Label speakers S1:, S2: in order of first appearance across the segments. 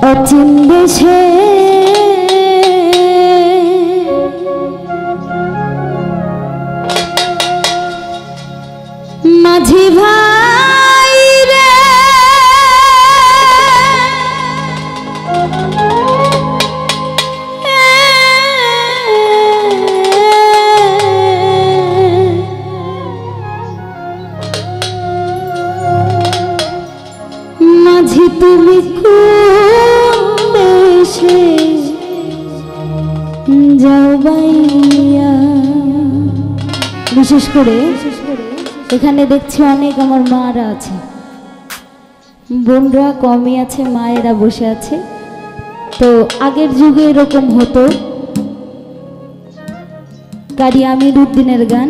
S1: অচিন দেশে মাঝি ভাই রে মাঝি তুমি কোন দেশে যাও বাইয়া। বিশেষ করে এখানে দেখছি অনেক আমার মারা আছে, বোনরা কমই আছে, মায়েরা বসে আছে। তো আগের যুগে এরকম হতো, কারি আমির উদ্দিনের গান।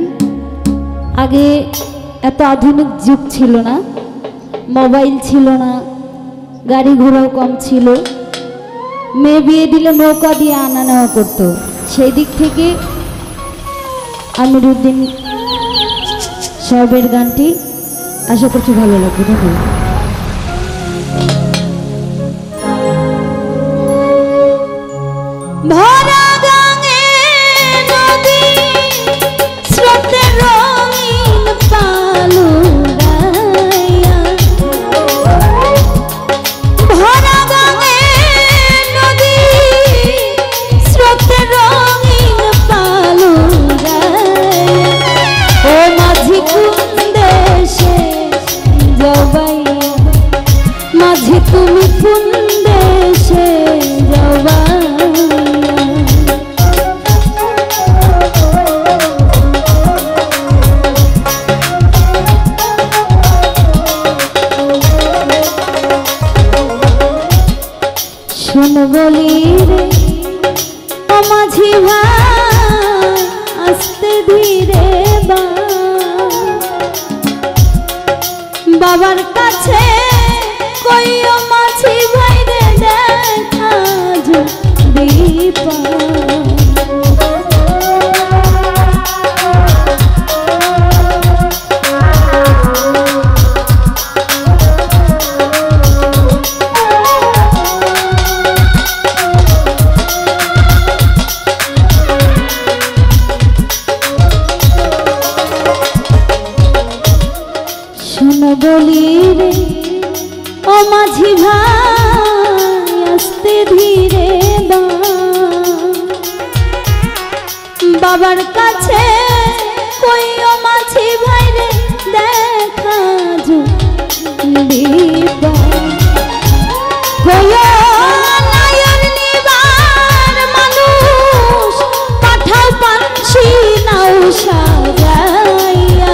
S1: আগে এত আধুনিক যুগ ছিল না, মোবাইল ছিল না, গাড়ি ঘোড়াও কম ছিল, মেয়ে বিয়ে দিলে নৌকা দিয়ে আনা নেওয়া করতো। সেই দিক থেকে আমির উদ্দিন সাহেবের গানটি আশা করছি ভালো লাগবে। ধন্যবাদ। মাঝি তুমি কোন দেশে যাবা, শোন বলি রে ও মাঝি ভাই আস্তে ধীরে বাবার কাছে কইও মাঝি ভাই রে দেখা যদি পা। শোনো বলি রে ও মাঝি ভাই আস্তে ধীরে বাবার কাছে কইও মাঝি ভাই রে দেখা যদি পা। কইও নায়র নিবার মানুষ পাঠাও পানসি নাও সাজাইয়া।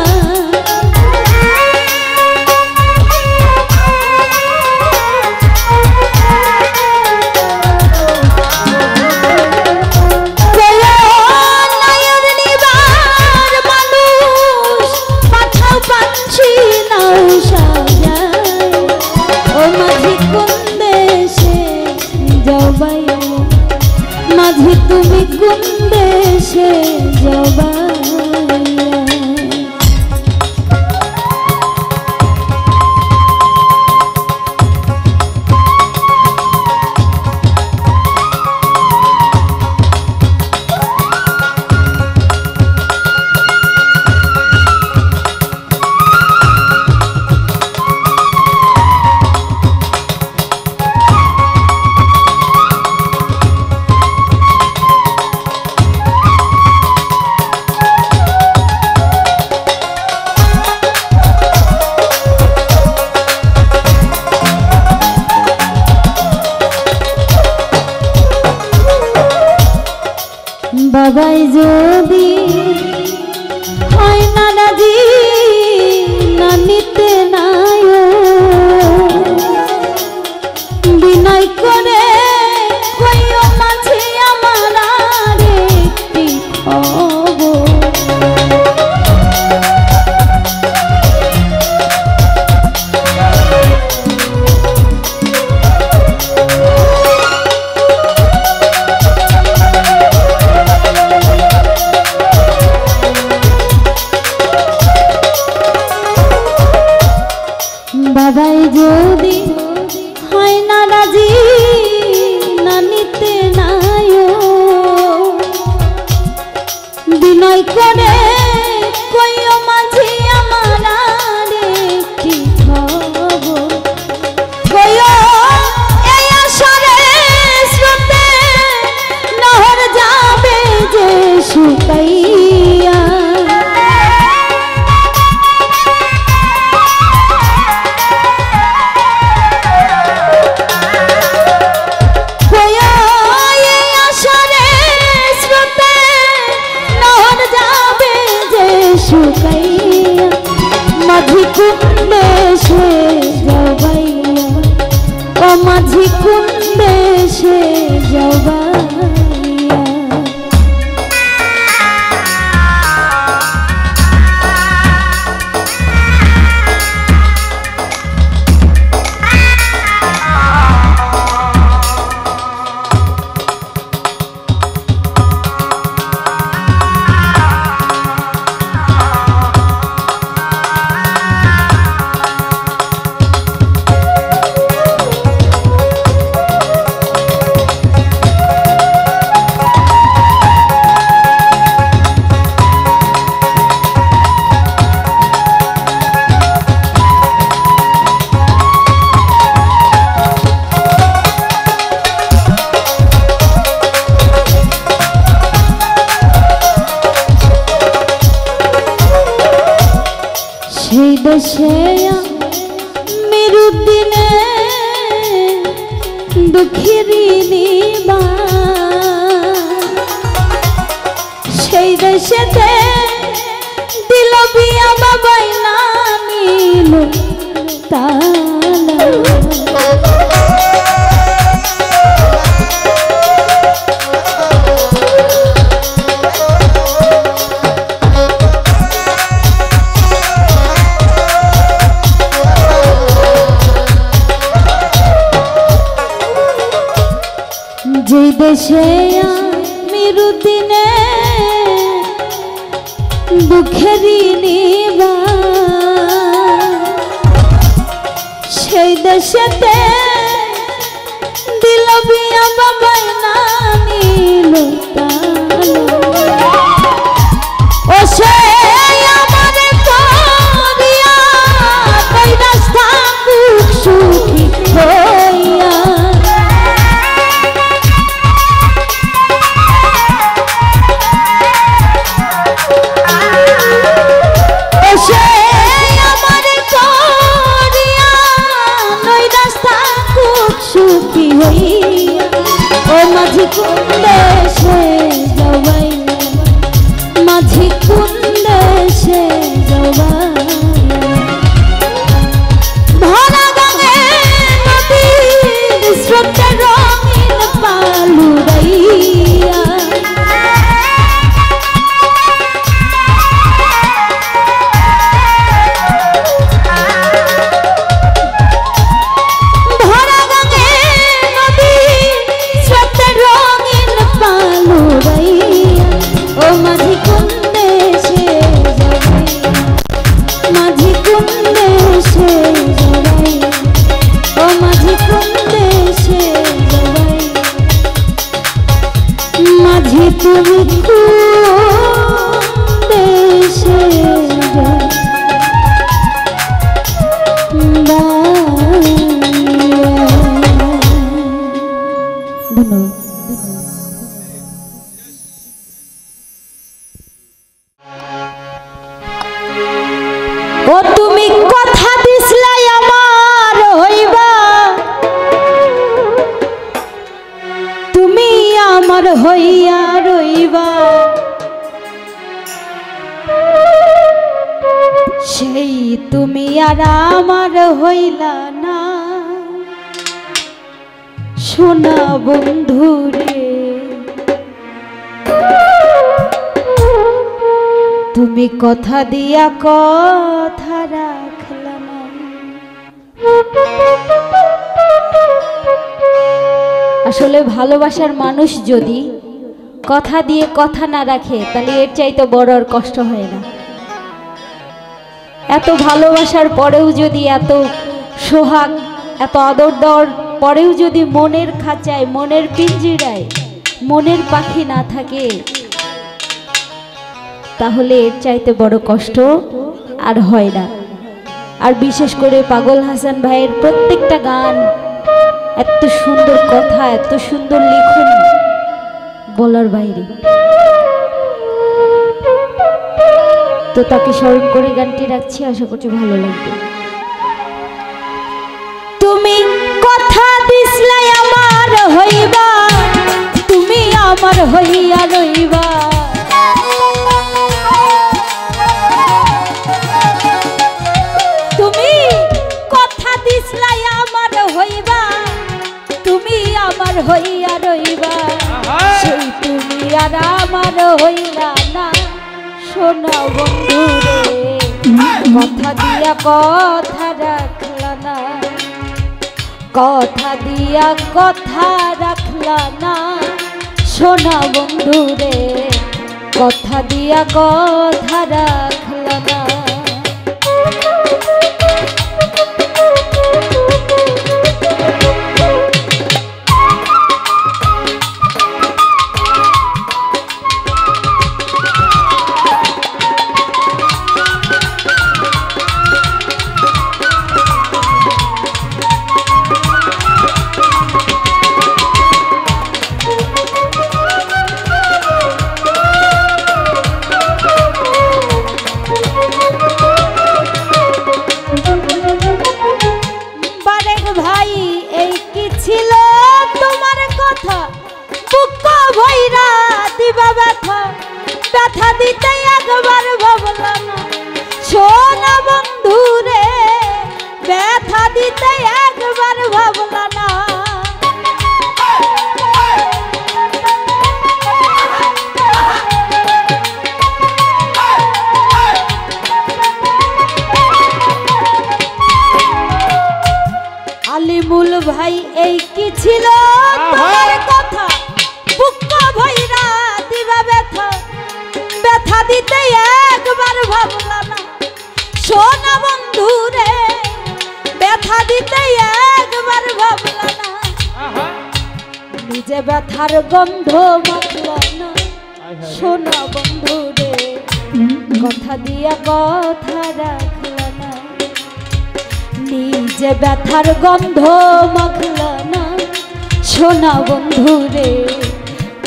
S1: মাঝি তুমি কোন দেশে যাবা। বাবাই যদি হয় না রাজি না নিতে নাই বিনয় করে কইও মাঝে আমার আরেকটি খবর। বাবাই যদি হয় না রাজি বিনয় করে কইও মাঝি আমার আরে কি খবর কইও এই আসরে স্রোতে নহর যাবে যে শুকাইয়া মাঝি কুণ্ডে সে যাবাইয়া ও মাঝি কুণ্ডে সে যাবাইয়া সেই দেশে মেরুদিনে দুঃখেরই নিবা সেই দেশেতে দিল বিয়া বাবাই না নিল তালা যে দেশে মেরুদিনে দুঃখেরই নিবা সেই দেশেতে দিল বিয়া বাবাই না নিল ও সে আমার করিয়া তাই রাস্তা সুখী হইয়া সুখী হইয়া ও মাঝি কুণ্ডে সে যাবাইয়া মাঝি কুণ্ডে সে যাবাইয়া ভরা গাঙে নদীর স্রোতে রঙিন পালুরাইয়া তুমি দেশে ধন্যবাদ। ও তুমি কথা দিসলাই আমার হইবা তুমি আমার হইয়া রইবা সেই তুমি আর আমার হইলা না সোনা বন্ধুরে তুমি কথা দিয়া কথা রাখলা না আসলে ভালোবাসার মানুষ যদি কথা দিয়ে কথা না রাখে তাহলে এর চাইতে বড় আর কষ্ট হয় না। এত ভালোবাসার পরেও যদি এত সোহাগ এত আদর দেওয়ার পরেও যদি মনের খাঁচায় মনের পিঞ্জিরায় মনের পাখি না থাকে তাহলে এর চাইতে বড় কষ্ট আর হয় না। আর বিশেষ করে পাগল হাসান ভাইয়ের প্রত্যেকটা গান এত সুন্দর কথা, এত সুন্দর লিখন, বলার বাইরে। তো তাকে স্মরণ করে গানটি রাখছি, আশা করছি ভালো লাগবে। তুমি কথা দিসলাই আমার হইবা, তুমি আমার হইয়া রইবা, তুমি কথা দিসলাই আমার হইবা, তুমি আমার হইয়া রইবা, সেই তুমি আর আমার হইলা না সোনা বন্ধু রে, কথা দিয়া কথা রাখলা না, কথা দিয়া কথা রাখলা না সোনা বন্ধু রে, কথা দিয়া কথা রাখলা না। ব্যথা দিতে একবার ভাবলা না সোনা বন্ধু রে, ব্যথা দিতে একবার ভাবলা না, আলিমুল ভাই এই কি ছিল তোমার কথা, বুক ভৈরা দিবা ব্যথা, ব্যথা দিতে একবার ভাবলা না সোনা বন্ধু রে, ব্যথা দিতে একবার ভাবলা না, নিজে ব্যথার গন্ধ মাখলা না সোনা বন্ধু রে, কথা দিয়া কথা রাখলা না, নিজে ব্যথার গন্ধ মাখলা না সোনা বন্ধু রে,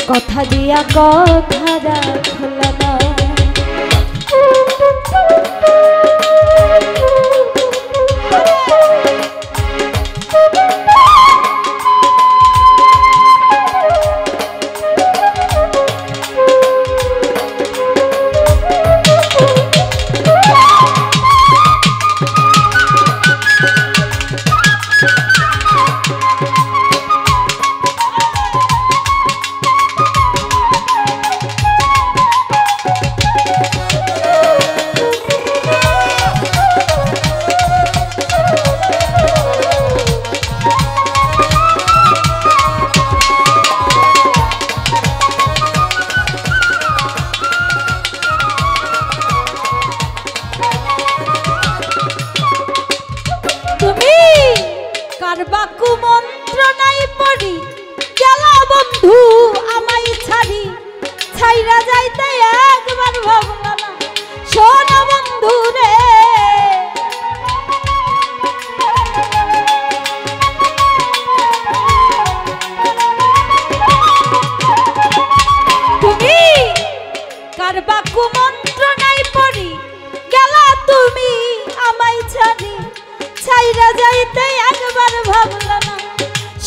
S1: কথা দিয়া কথা রাখলা না। বাকু মন্ত্রণাই পড়ি গেলা বন্ধু আমায় ছাড়ি, ছাইরা যাইতে একবার ভাবলা না সোনা বন্ধু রে, তুমি কার বাকু মন্ত্রণাই পড়ি গেলা তুমি আমায় ছাড়ি, ছাইরা যাইতে একবার ভাবলা না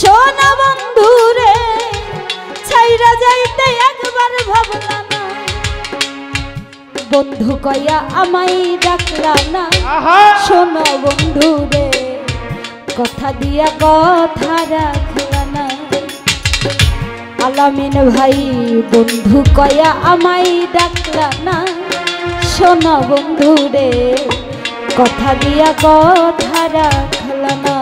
S1: সোনা বন্ধু রে, ছাইরা যাইতে একবার ভাবলা না, বন্ধু কয়া আমায় ডাকলা না সোনা বন্ধু রে, কথা দিয়া কথা রাখলা না, আলামিন ভাই বন্ধু কয়া আমায় ডাকলা না সোনা বন্ধু রে, কথা দিয়া কথা রাখলা না।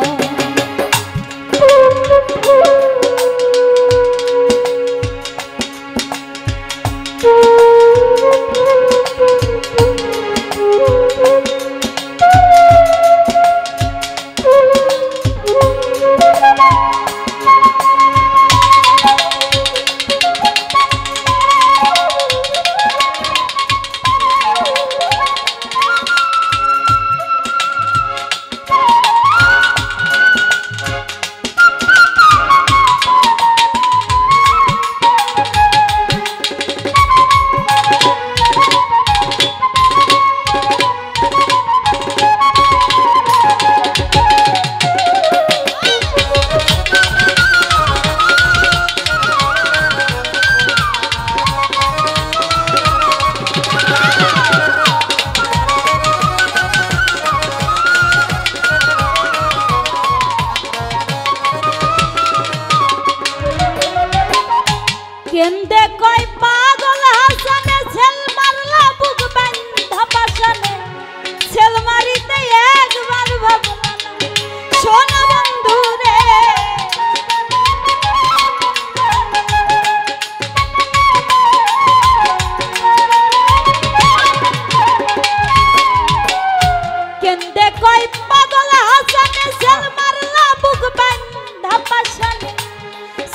S1: কেন্দে কয় পাগল হাসানে ছেল মারলা বুক বান্ধা পাশানে ছেল মারিতে একবার ভাবলা না সোনা বন্ধু রে কেন্দে কয় পাগল হাসানে ছেল মারলা বুক বান্ধা পাশানে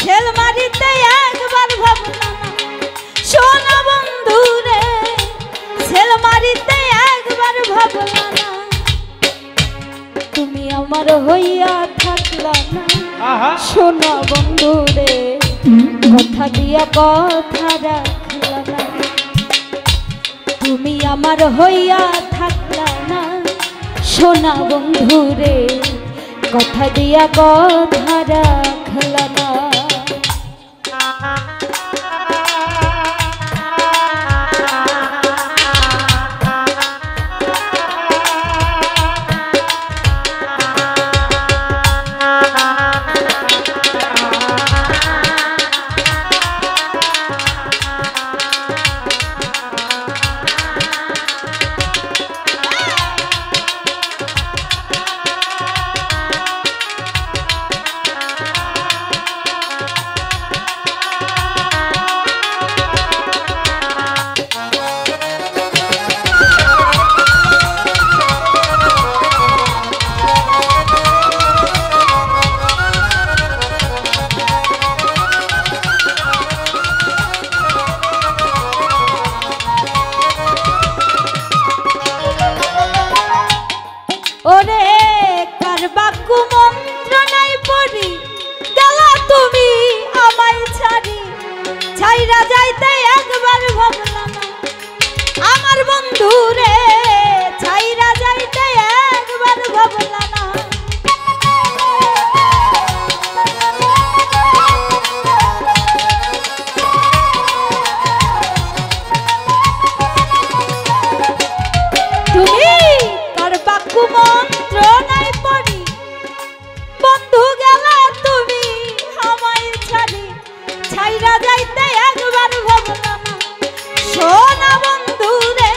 S1: ছেল মারিতে একবার ভাবলা না সোনা বন্ধু রে ছেল মারিতে একবার ভাবলা না তুমি আমার হইয়া থাকলা না সোনা বন্ধু রে কথা দিয়া কথা রাখলা না তুমি আমার হইয়া থাকলা না সোনা বন্ধু রে কথা দিয়া কথা রাখলা না ওরে কার বাক্য মন্ত্রণায় পড়ি গেলা তুমি আমায় ছাড়ি ছাইরা যাইতে একবার ভাবলা না আমার বন্ধু রে ছাইরা যাইতে একবার ভাবলা না তুমি কার বাক্য মন্ত্রণায় পড়ি বন্ধু গেলা তুমি আমায় ছাড়ি ছাইরা যাইতে একবার ভাবলা না সোনা বন্ধু রে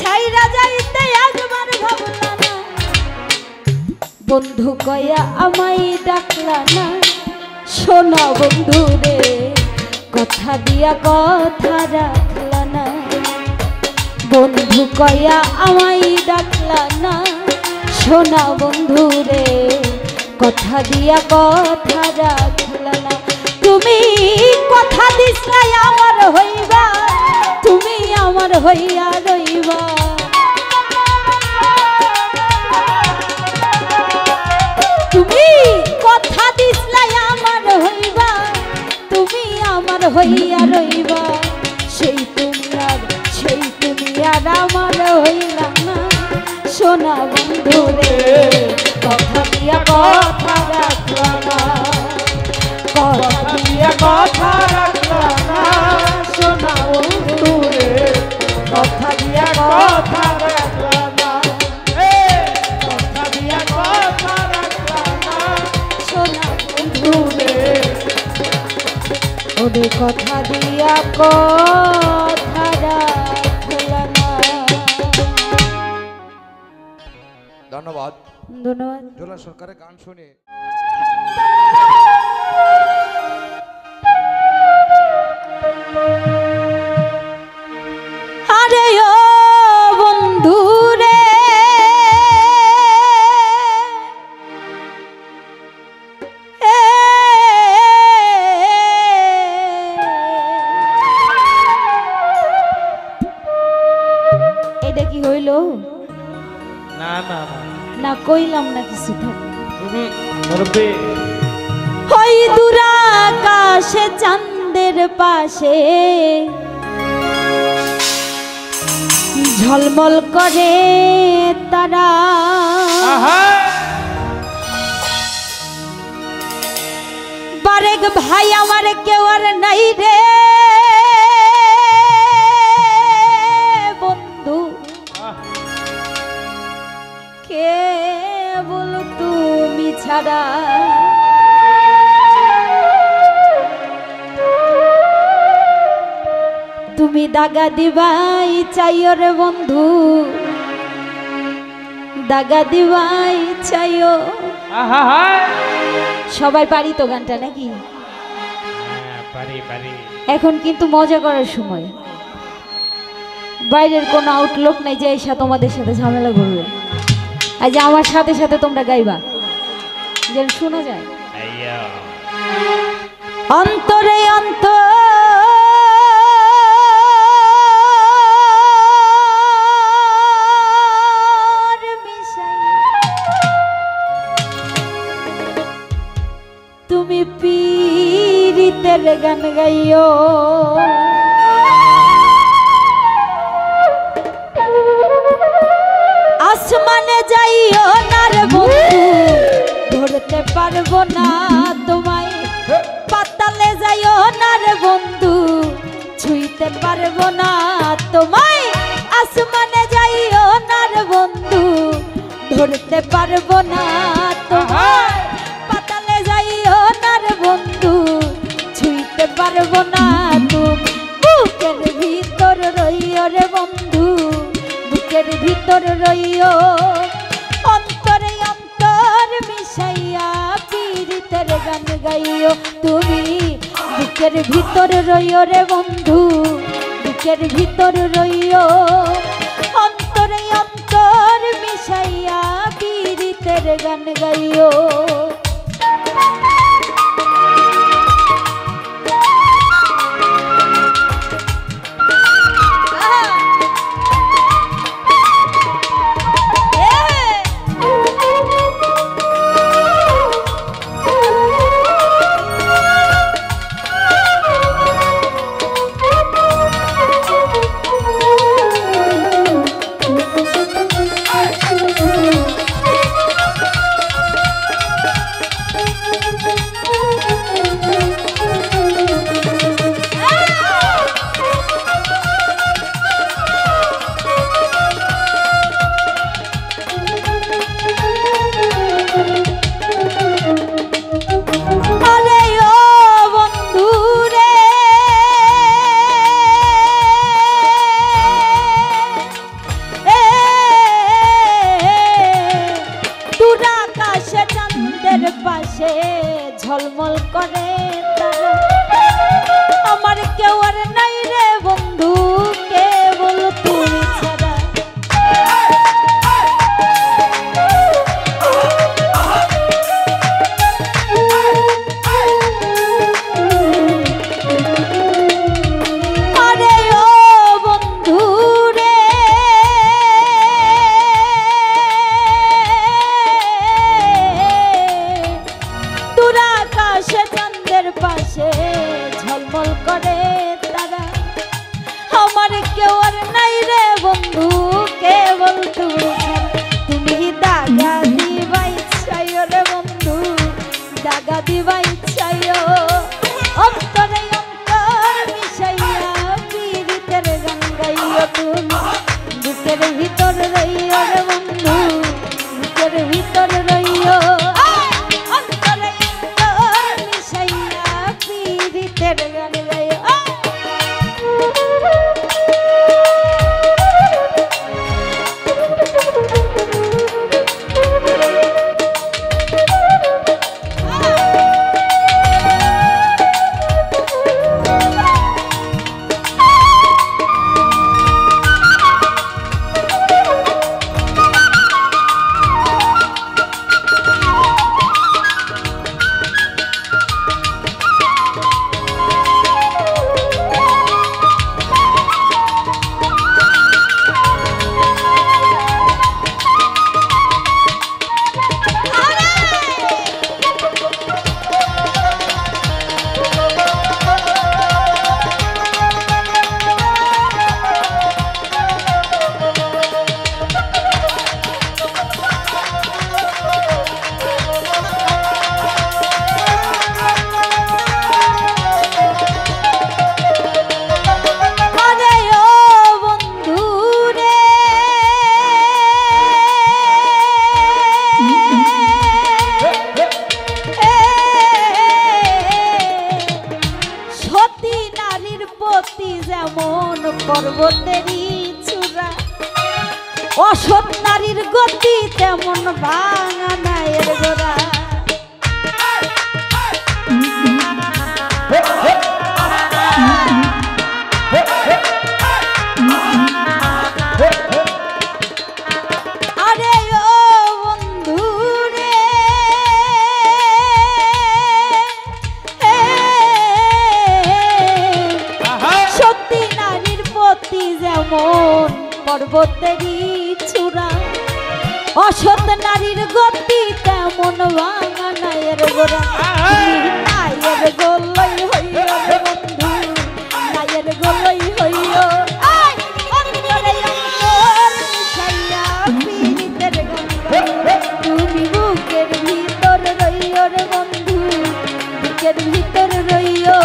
S1: ছাইরা যাইতে একবার ভাবলা না বন্ধু কয়া আমায় ডাকলা না সোনা বন্ধু রে কথা দিয়া কথা রাখলা না বন্ধু কয়া আমায় ডাকলা না সোনা বন্ধু রে কথা দিয়া কথা রাখলা না তুমি কথা দিছলাই আমার হইবা তুমি আমার হইয়া রইবা তুমি কথা দিছলাই আমার হইবা তুমি আমার হইয়া রইবা সেই তুমি আর আমার হইলা না সোনা বন্ধু রে কথা দিয়া কথা রাখলা না কথা দিয়া কথা রাখলা না সোনা বন্ধু রে কথা দিয়া কথা রাখলা না কথা দিয়া কথা রাখলা না সোনা বন্ধু রে ওরে কথা দিয়া কথা রাখলা না
S2: ধন্যবাদ
S1: ধন্যবাদ
S2: জোলা সরকারের গান শুনে
S1: আরে ও বন্ধু রে এটা কি হইল
S3: না না
S1: না কইলাম না কিছু
S3: মুরব্বি
S1: ওই দুরাকাশে চাঁদের পাশে ঝলমল করে তারা বারেক ভাই আমার কেউ আর নাই রে বন্ধু কেবল তুমি ছাড়া তুমি দাগা দিবাই চাইও রে বন্ধু, দাগা দিবাই চাইও। সবাই পারি তো গানটা নাকি? এখন কিন্তু মজা করার সময়, বাইরের কোনো আউটলুক নাই যে এসে তোমাদের সাথে ঝামেলা করবে। আজ আমার সাথে সাথে তোমরা গাইবা যেন শোনা যায়। অন্তরে অন্তর তুমি পীড়িতের গান গাইও, আসমানে যাইও না রে বন্ধু, ধরতে পারবো না তোমায়। পাতালে যাইও না রে বন্ধু, ছুঁইতে পারবো না তোমায়। আসমানে যাইও না রে বন্ধু, ধরতে পারবো না তোমায়। পাতালে যাইও না রে বন্ধু, ছুঁইতে পারবো না তুমি। বুকের ভিতর রইও রে বন্ধু, বুকের ভিতর রইও। অন্তরে অন্তর মিশাইয়া পীড়িতের গান গাইও তুমি। বুকের ভিতর রইও রে বন্ধু, বুকের ভিতর রইও। অন্তরে অন্তর মিশাইয়া পীড়িতের গান গাইও। পাশে ঝলমল করে তারা, আমার কেউ আর নাই রে বন্ধু, কেবল তুমি ছাড়া। আরে ও বন্ধু রে, তোরা আকাশে চাঁদের পাশে ঝলমল করে তারা, আমার কেউ আর নাই রে বন্ধু, কেবল তুমি ছাড়া। তুমি দাগা দিবাই চাইও রে বন্ধু, দাগা দিবাই চাইও। অন্তরে অন্তর মিশাইয়া পীড়িতের গান গাইও তুমি। বুকের ভিতর রইও রে বন্ধু, বুকের ভিতর রইও। অন্তরে অন্তর মিশাইয়া পীড়িতের গান গাইও। পর্বতেরই চূড়া, অসৎ নারীর গতি তেমন ভাঙা নায়ের গোড়া। আরে ও বন্ধু রে, সত্যি নারীর প্রতি যেমন পর্বতেরই চূড়া, অসৎ নারীর গতি তেমন ভাঙা নায়ের গোড়া। নায়ের গোলই হইও রে বন্ধু, নায়ের গোলই হইও। অন্তরে অন্তর মিশাইয়া পীড়িতের গন্ধ, তুমি বুকের ভিতর রইও রে বন্ধু, বুকের ভিতর রইও।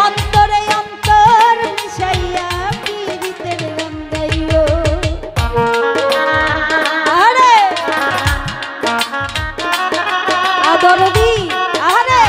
S1: অন্তরে অন্তর মিশাইয়া পীড়িতের গন্ধ। আরে আদরদি, আরে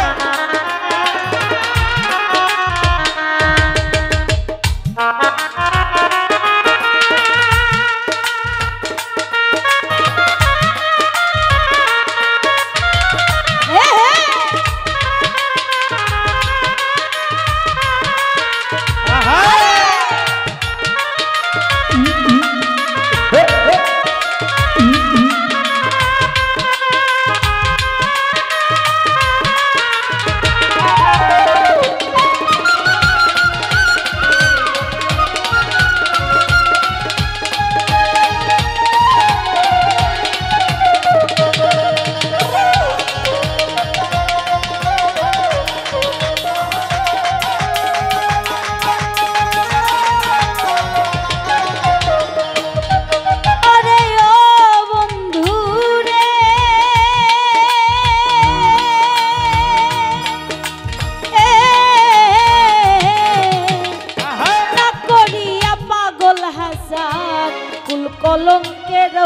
S1: কলঙ্কের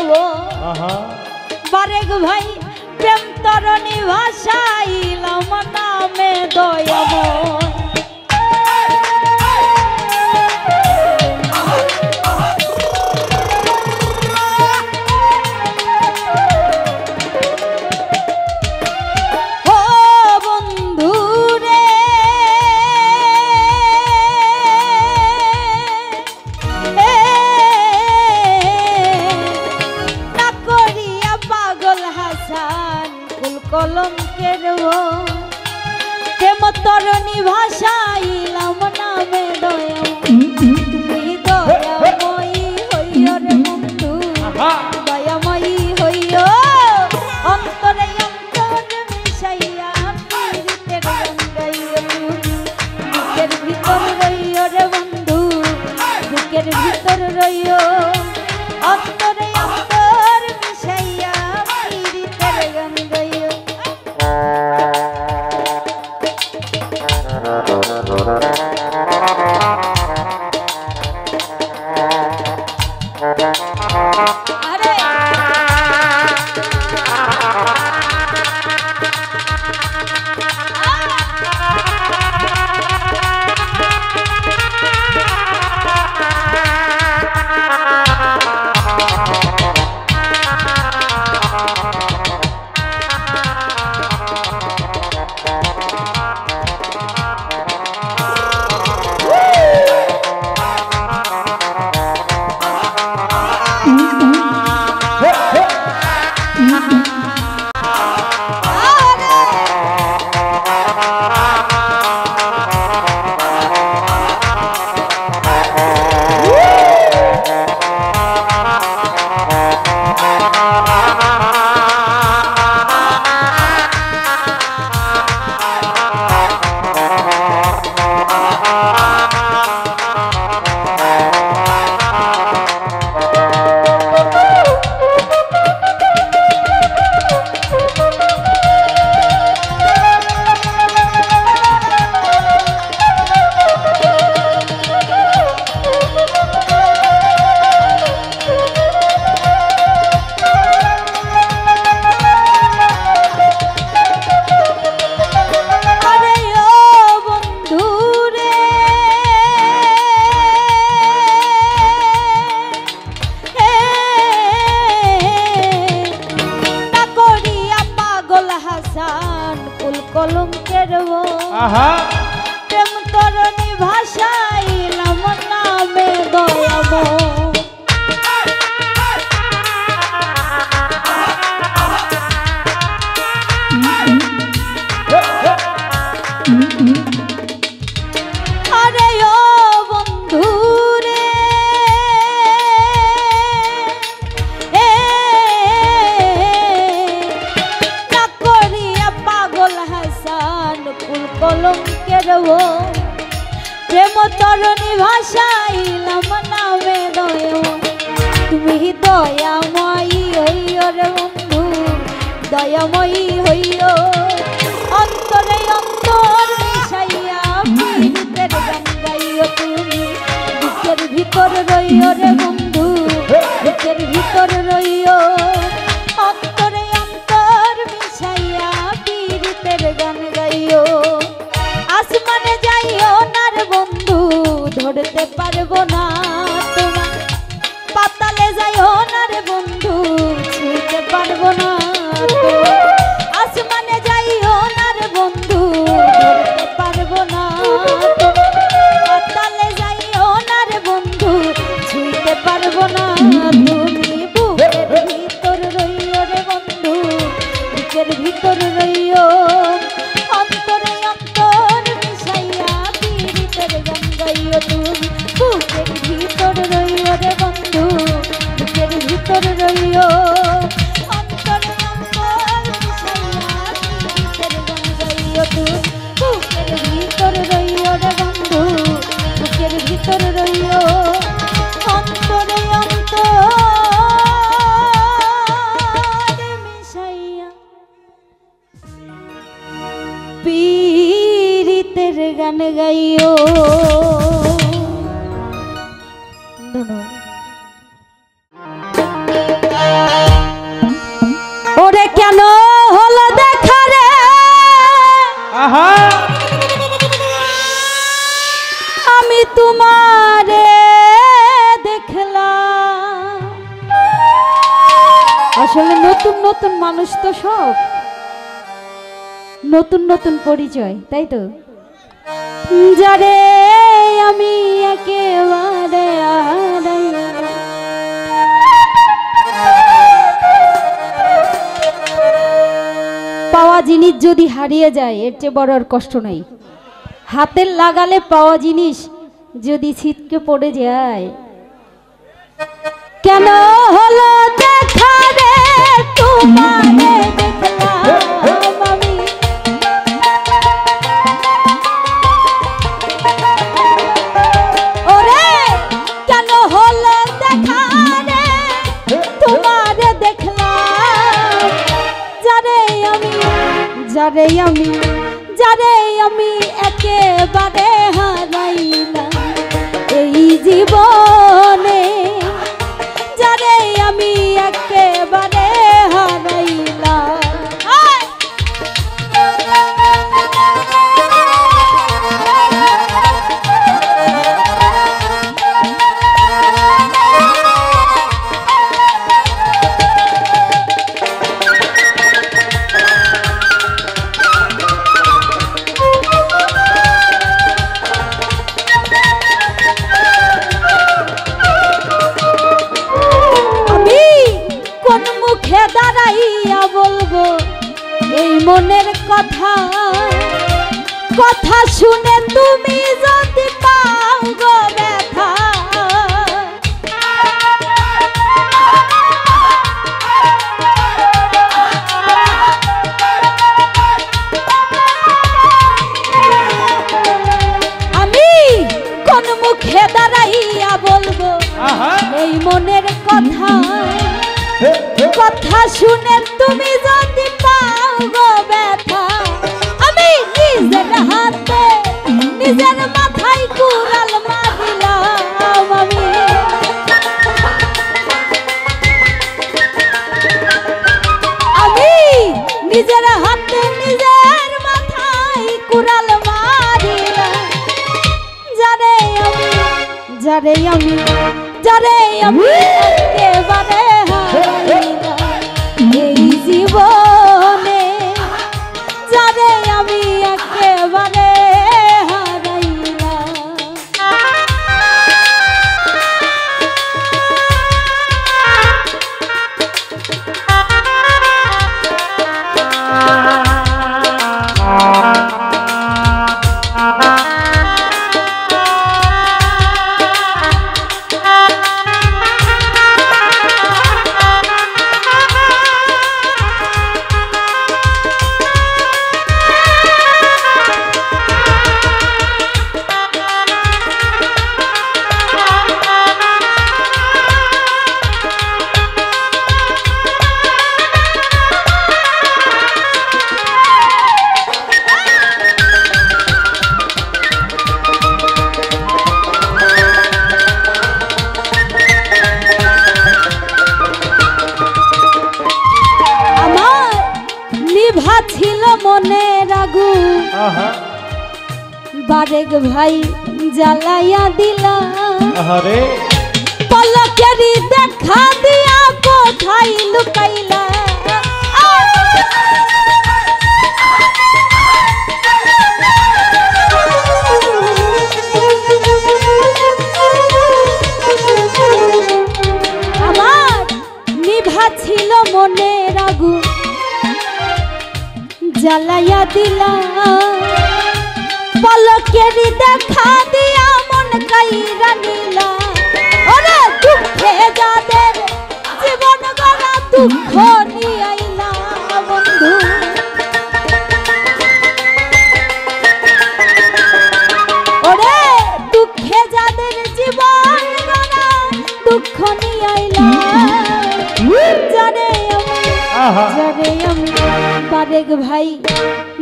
S1: বারেক ভাই প্রেম তরণী ভাষাইলাম নামে দয়াময়। ও বন্ধু রে, কলঙ্কের প্রেম তরণী ভাষাইলাম নামে দয়া, তুমি দয়াময়ী হইও রে বন্ধু, দয়াময়ী হইও। অন্তরে অন্তর মিশাইয়া পীড়িতের গঙ্গাইও, বুকের ভিতর রইও রে বন্ধু, বুকের ভিতর রইও। অন্তরে অন্তর মিশাইয়া পীড়িতের গঙ্গাইও। কলঙ্কের
S3: আহা
S1: প্রেম তরণী ভাষাইলাম নামে দয়াম আরে ও বন্ধু রে না করিয়া পাগল হাসান কুল কলঙ্কের প্রেম তরণী ভাষাইলাম নামে দয় তুমি দয়াময়ী হইও রে বন্ধু দয়াময়ী হইও অন্তরে অন্তর মিশাইয়া পীড়িতের গান গাইও তুমি বুকের ভিতর রইও রে বন্ধু বুকের ভিতর রইও অন্তরে অন্তর মিশাইয়া পীড়িতের গান গাইও আসমানে যাইও না রে বন্ধু ধরতে পারবো না তোমার পাতালে যাইও না রে বন্ধু ছুঁইতে পারবো না আসমানে যাইও না রে বন্ধু ধরতে পারবো না পাতালে যাইও না রে বন্ধু ছুঁইতে পারবো না তুমি বুকের ভিতর রইও রে বন্ধু বুকের ভিতর রইও অন্তরে অন্তর মিশাইয়া পীড়িতের গান গাইও তুমি বুকের ভিতর রইও রে বন্ধু বুকের ভিতর রইও অন্তরে অন্তর মিশাইয়া পীড়িতের গান গাইও তুমি বুকের ভিতর রইও রে বন্ধু বুকের ভিতর রইও অন্তরে অন্তর মিশাইয়া পীড়িতের গান গাইও ধন্যবাদ ওরে কেন হলো দেখা রে
S3: আহা
S1: আমি তোমারে দেখলাম আসলে নতুন নতুন মানুষ তো সব নতুন নতুন পরিচয় তাই তো যারে আমি একেবারে হারাইলাম পাওয়া জিনিস যদি হারিয়ে যায় এর চেয়ে বড় আর কষ্ট নাই হাতের লাগালে পাওয়া জিনিস যদি ছিটকে পড়ে যায় কেন হলো দেখা রে তোমারে দেখলাম আমি ওরে কেন হলো দেখা রে তোমারে দেখলাম যারে আমি একেবারে হারাইলাম এই জীবনে যারে আমি একেবারে হারাইলাম দাঁড়াইয়া বলবো এই মনের কথা কথা শুনে তুমি যদি পাও গো ব্যথা আমি কোন মুখে দাঁড়াইয়া বলবো এই মনের কথা কথা শুনে তুমি যদি পাও গো ব্যথা আমি নিজের হাতে নিজের মাথায় কুড়াল মারিলাম আমি নিজের হাতে নিজের মাথায় কুড়াল মারিলাম যারে আমি একেবারে হারাইলাম এই জীবনে যারে আমি আগুন
S3: আহা
S1: বারেক ভাই জ্বালাইয়া দিলা
S3: আহারে
S1: পলকেরি দেখা দিয়া কোথায় লুকাইলা আমার নিভা ছিল মনের আগুন জ্বালাইয়া দিলা পলকেরি দেখা দিয়া মন কাইরা নিলা ওরে দুঃখে যাদের জীবন গড়া দুঃখ নিয়ে আইলা বন্ধু ওরে দুঃখে যাদের জীবন গড়া দুঃখ নিয়ে আইলা যারে আমি বারেক ভাই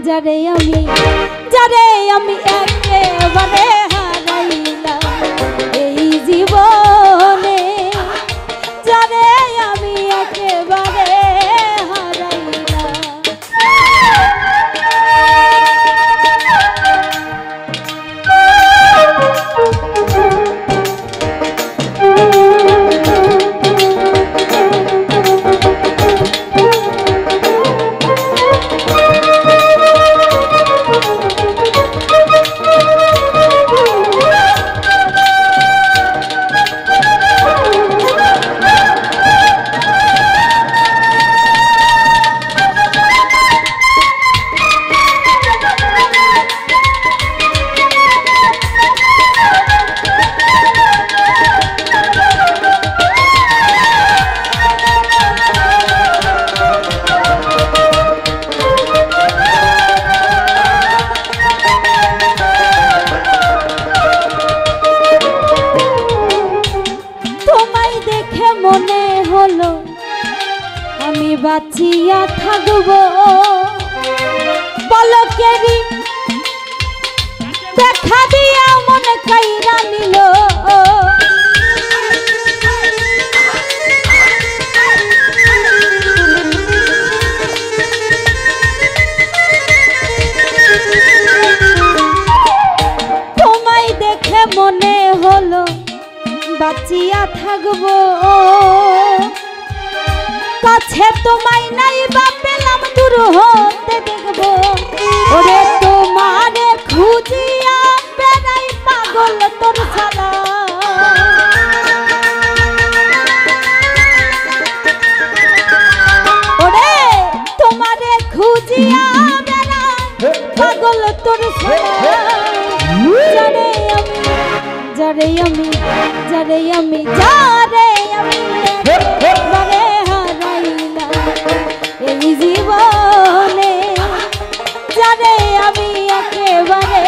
S1: যারে আমি একেবারে হারাইলাম এই জীবনে যারে আমি একেবারে হারাইলাম মনে হলো আমি বাঁচিয়া থাকবো পলকেরি দেখা দিয়া মন কাইরা নিল তোমায় দেখে মনে হলো বাঁচিয়া থাকবো কাছে তোমায় নাই বা পেলাম দূর হতে দেখবো ওরে তোমারে খুঁজিয়া বেড়াই পাগল তোর ছাড়া ওরে তোমারে খুঁজিয়া বেড়াই পাগল তোর ছাড়া যারে আমি একেবারে হারাইলাম এই জীবনে যারে আমি একেবারে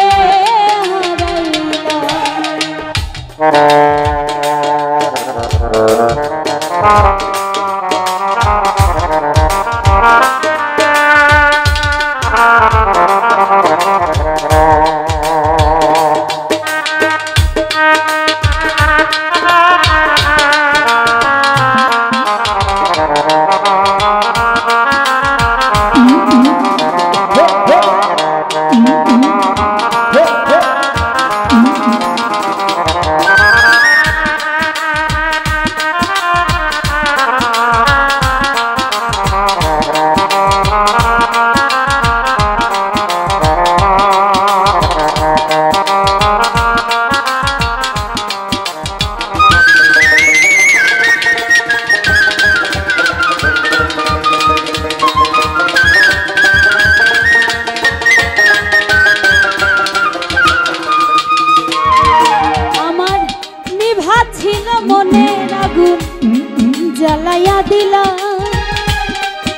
S1: জ্বালাইয়া দিলা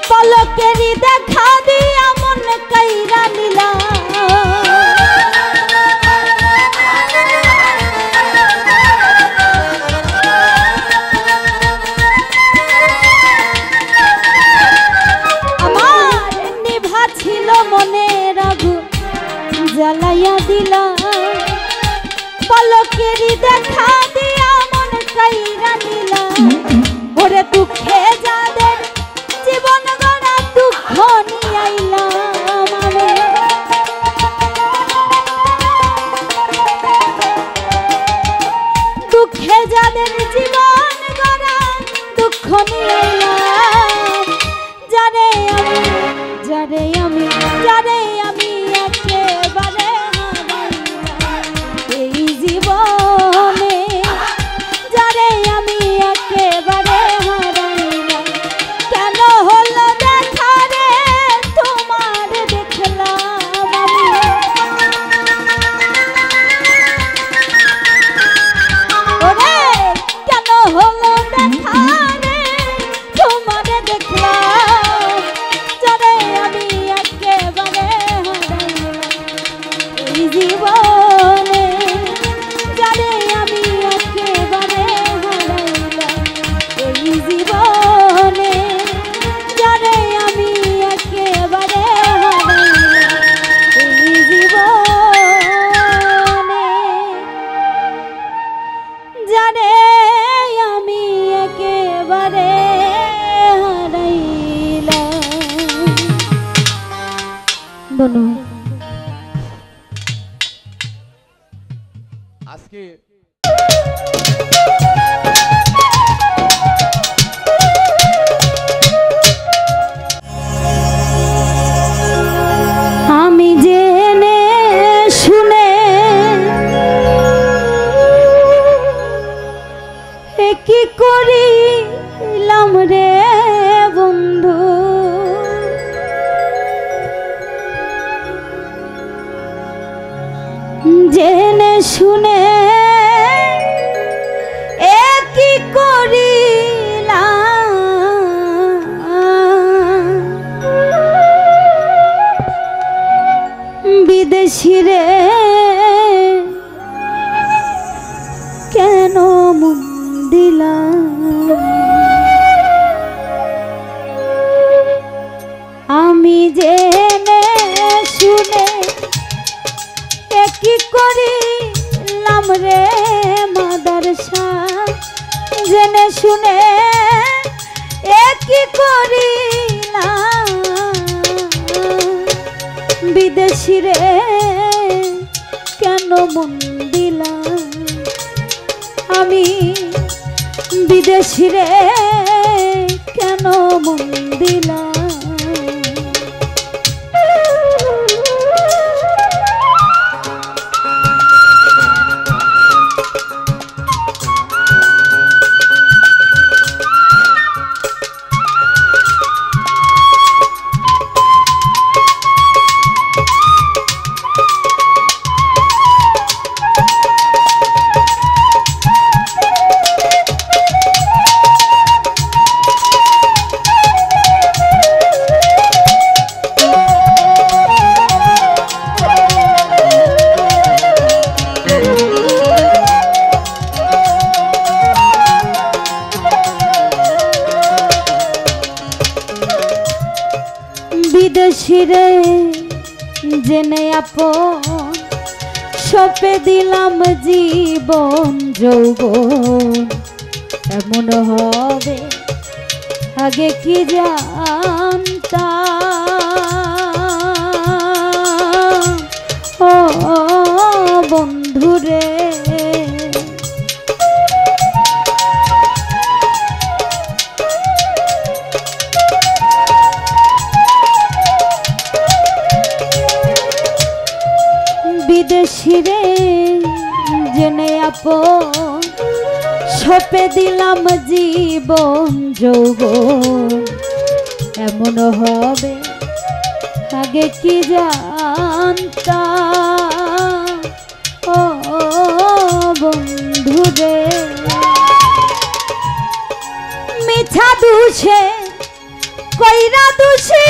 S1: পলকেরি দেখা দিয়া মন কাইরা নিলা আমার নিভা ছিল মনের আগুন জ্বালাইয়া দিলা পলকেরি দেখা দিয়া মন কাইরা নিলা ওরে দুঃখে যাদের জীবন গড়া দুঃখ নিয়ে আইলাম আমি ধন্যবাদ।
S2: আজকে
S1: আমি জেনে শুনে কি করিলাম রে বন্ধু, জেনে শুনে কি করিলাম, বিদেশি রে কেন মন দিলাম, আমি জেনে শুনে কি করিলাম রে মাদারসা, জেনে শুনে কি করিলাম, বিদেশি রে কেন মন দিলাম, আমি বিদেশি রে কেন মন দিলাম। বিদেশি রে জেনে আপন সপে দিলাম জীবন যৌবন, এমন হবে আগে কি জানতাম, ও বন্ধুরে বিদেশি রে জেনে আপন সপে দিলাম জীবন যৌবন, এমন হবে আগে কি জানতাম, ও বন্ধুরে মিছা দুষে কইরা দুষি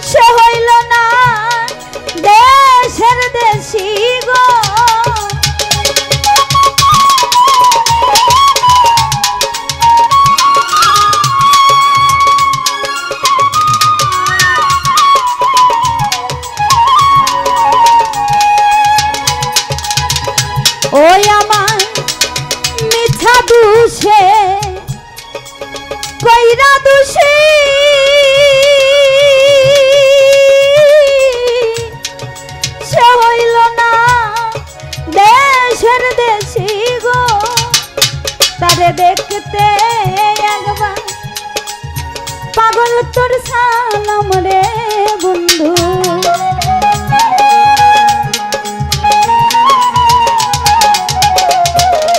S1: সে হইল না দেশের দেশি গো, ওই আমার মিছা দুষে কইরা দুষি সে হইল না দেশের দেশি গো, তারে দেখতে একবার পাগল তোর সালাম রে বন্ধু,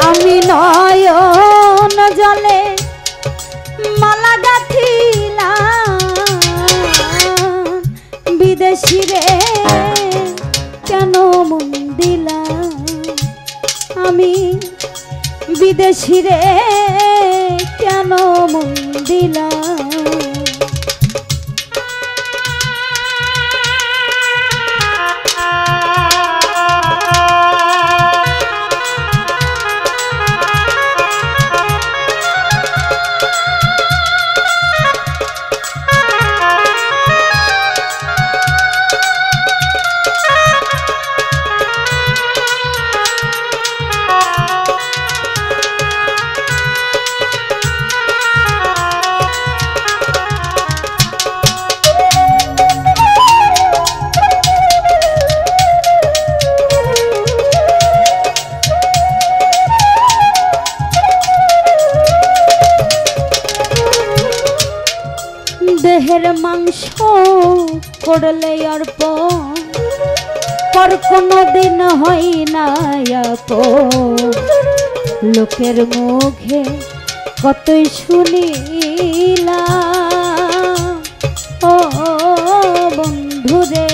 S1: আমি নয়ন জলে মালা গাঁথিলাম, বিদেশি রে কেন মন দিলাম, আমি বিদেশি রে কেন মন দিলাম। দেহের মাংস করলে অর্পণ পর কোনো দিন হয় না আপন। লোকের মুখে কতই শুনিলাম ও বন্ধুরে,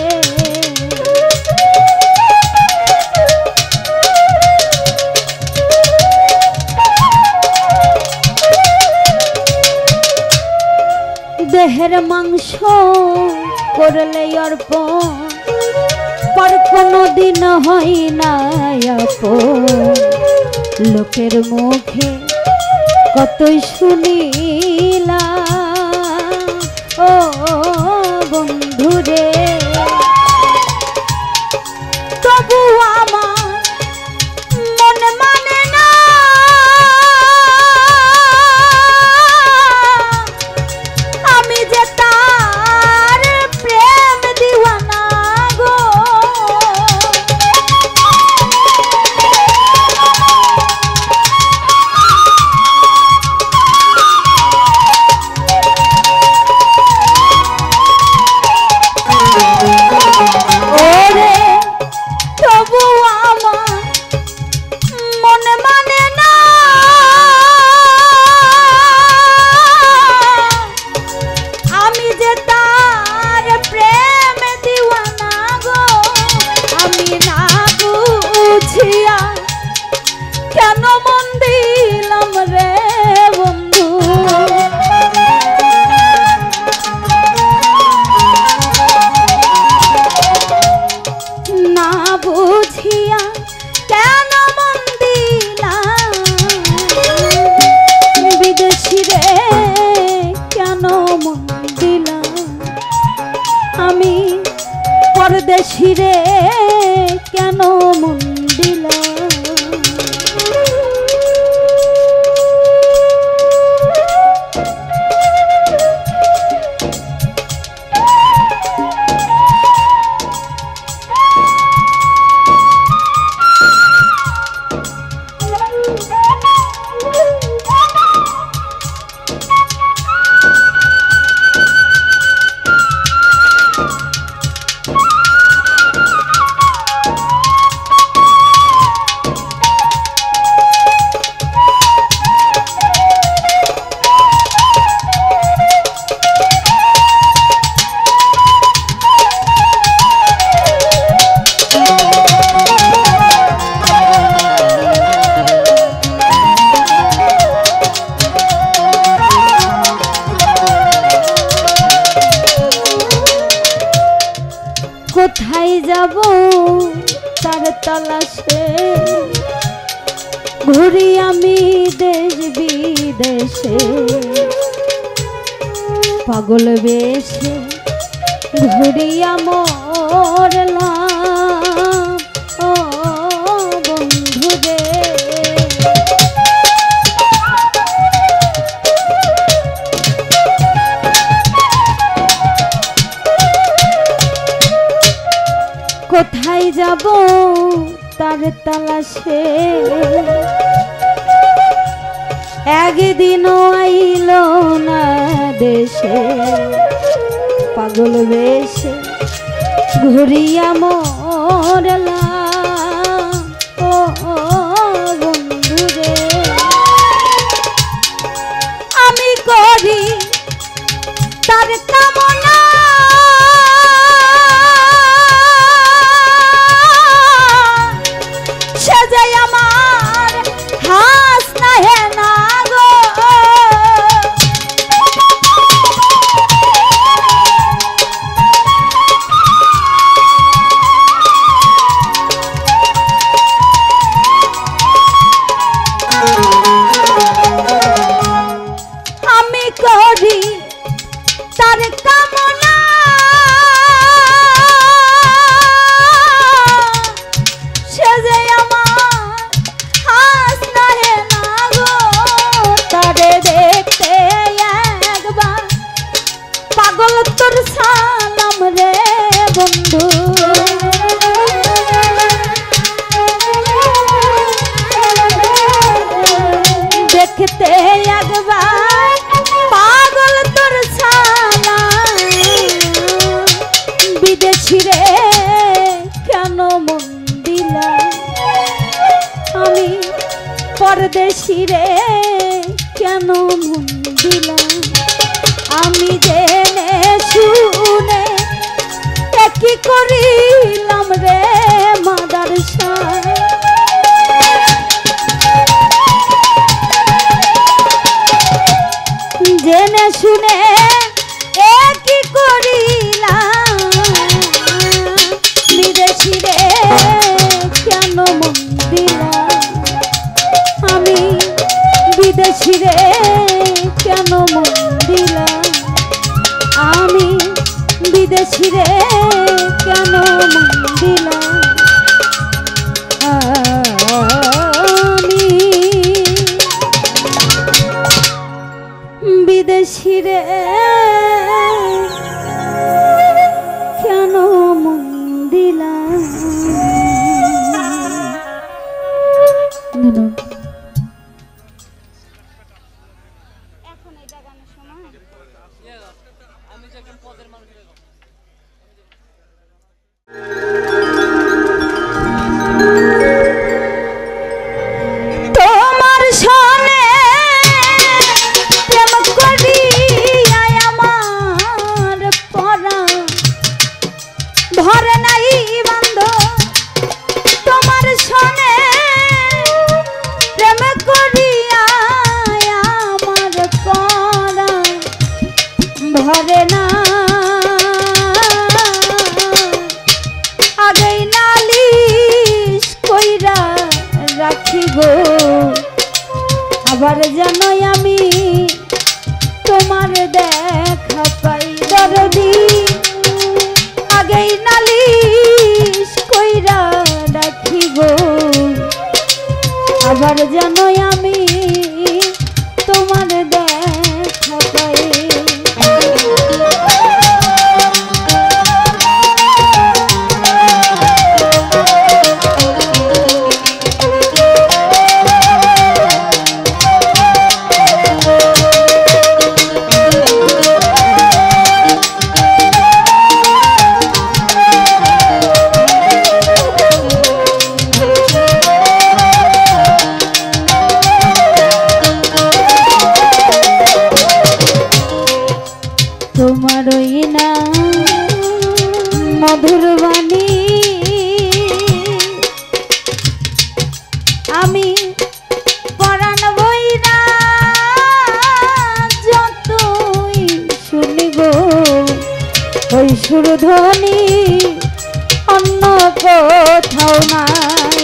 S1: দেহের মাংস করলে অর্পণ পর কোনো দিন হয় না আপন। লোকের মুখে কতই শুনিলাম ও বন্ধুরে, তবু আমার মন মানে না আমি যে তার প্রেম দিওয়ানা গো। ওরে তবু আমার মন মানে না আমি যে তার প্রেম দিওয়ানা গো। আমি না বুঝিয়া কেন মন দিলাম রে বন্ধু, না বুঝিয়া কেন মন দিলাম বিদেশি রে, কেন মন দিলাম আমি পরদেশি রে, কেন মন দিলাম। কোথায় যাব তার তলাশে ঘুরি আমি দেশ বিদেশে, পাগল বেশে ঘুরিয়া মরলাম ও বন্ধুরে, কোথায় যাব তার তালাশে একদিনও আইল না দেশে, পাগল বেশে ঘুরিয়া মরলাম ও বন্ধুরে। আমি করি তার কামনা সাজাই আমার হাস না হে না গো, আমি করি তার কামনা সেজে আমার হাস না হে না গো, তারে দেখতে একবার পাগল তোর সালাম রে বন্ধু, দেখতে একবার পাগল তোর সালাম বিদেশি রে কেন মন দিলা আমি বিদেশি রে কেন মন দিলা এখন এটা গানের সময় তোমার সনে প্রেম করিয়া আমার পরাণ ধরে নাই বান্ধ তোমার সনে প্রেম করিয়া আমার পরাণ ধরে না আগেই নালিশ কইরা রাখি গো আবার জানোই আমি তোমার দেখা পাই দরদি আগেই নালিশ কইরা রাখি গো আবার জানোই আমি তোমার দেখা পাই তোমারই না মধুর বাণী আমি পরাণ বইরা যতই শুনিব ওই সুরধ্বনি অন্য কোথাও নাই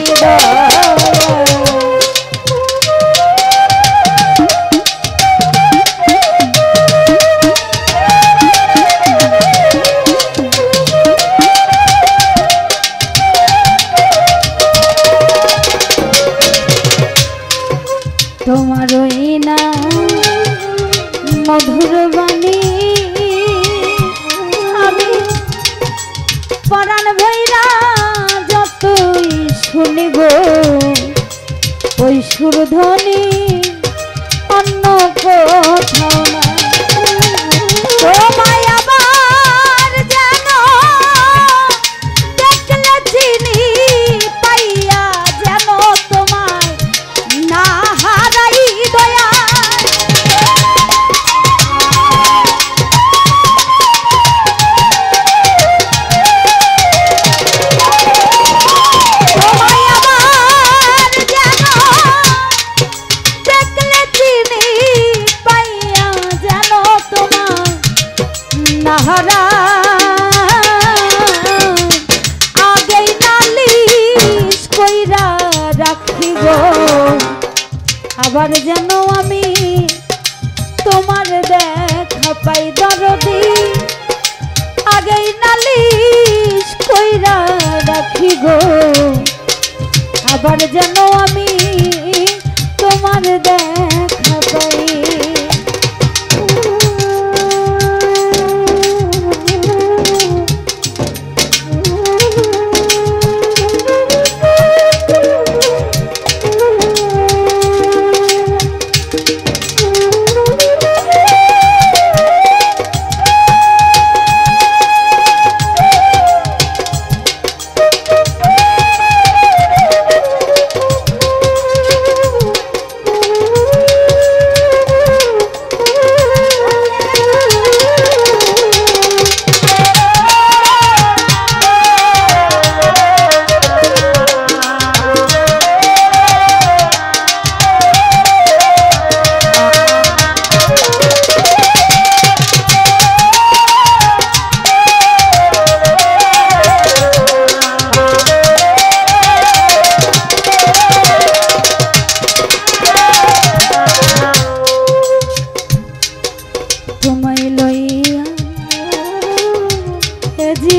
S1: তোমারই না মধুর বাণী আমি পরাণ ভৈরা যতই শুনিব ওই সুরধ্বনি অন্য কোথাও না তোমায় আবার যেন দেখলে চিনি পাইয়া যেন তোমায় না হারাই দয়া তোমায় আবার যেন দেখলে চিনি পাইয়া যেন তোমায় না হারাই আগেই নালিশ কইরা রাখি গো আবার যেন আমি তোমার দেখা পাই দরদি আগেই নালিশ কইরা রাখি গো আবার যেন আমি তোমার দেখা পাই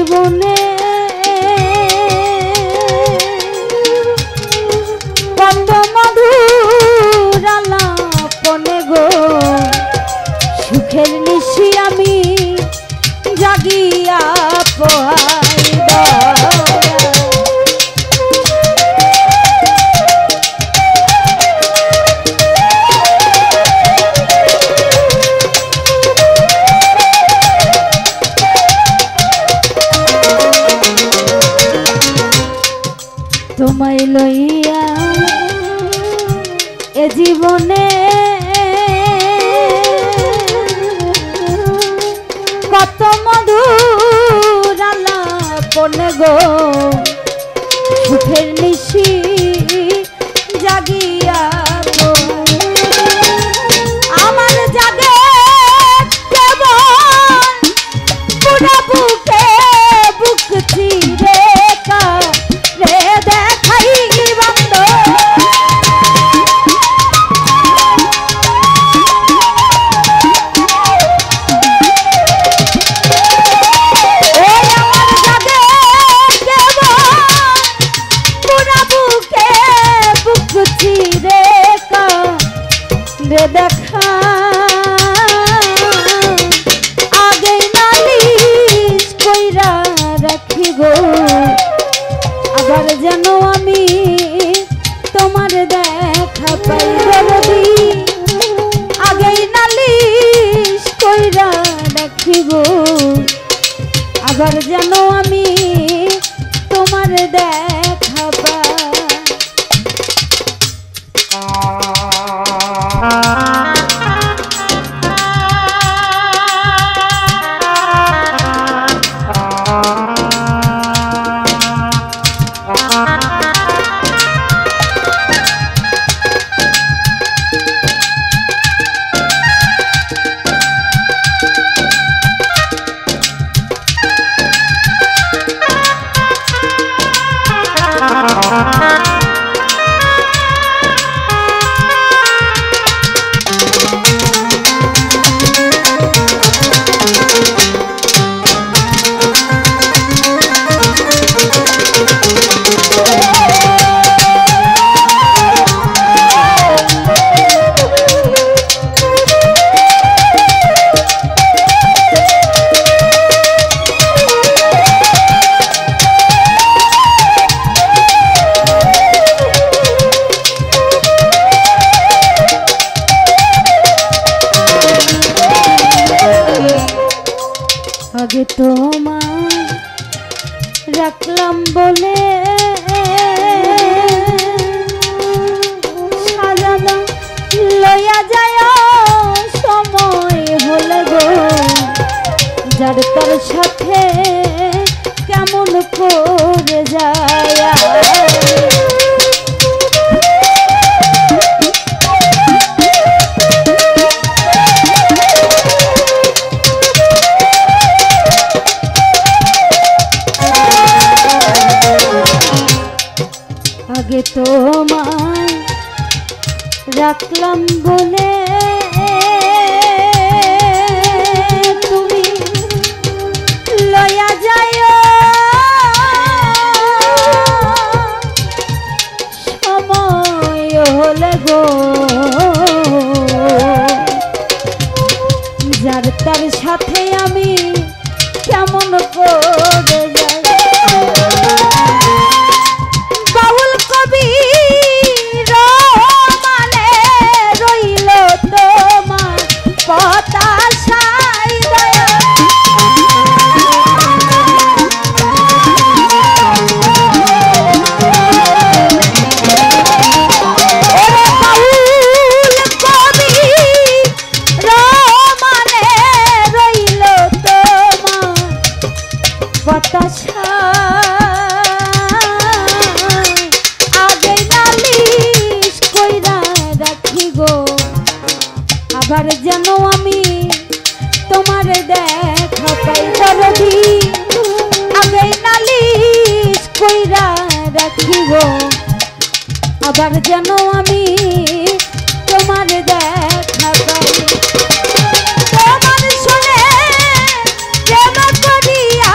S1: জীবনে কত মধুর আলাপনে গো, সুখের নিশি আমি জাগিয়া পোহাই দয়া। তোমায় লইয়া এ জীবনে কত মধুর আলাপনে গো, সুখের নিশি জাগিয়া আমার জাগে কেবল পুরা বুকে বুক চিরে রে দেখাই বন্ধ। দেখা আগে নালিশ কইরা রাখি গো, আবার যেন আমি তোমার দেখা পাই দরদি, আগে নালিশ কইরা রাখি গো, আবার যেন আমি তোমার দেখা পাই। আগে তোমায় রাখলাম বলে সাজানো লইয়া যায় সময় হলে গো, যার তার সাথে কেমন করে যায়। আগে তোমায় রাখলাম বলে তুমি লইয়া যায় সময় হলে গো, যার তার সাথে আমি কেমন করে যাই। বাউল কবি মানে রইল তোমার পতাশায় দয়া, বাউল কবি মানে রইল তোমার পতাশা, আবার যেন আমি তোমার দেখা পাই দরদি, আগে নালিশ কইরা রাখিব, আবার যেন আমি তোমার দেখা পাই। তোমার শুনে প্রেম করিয়া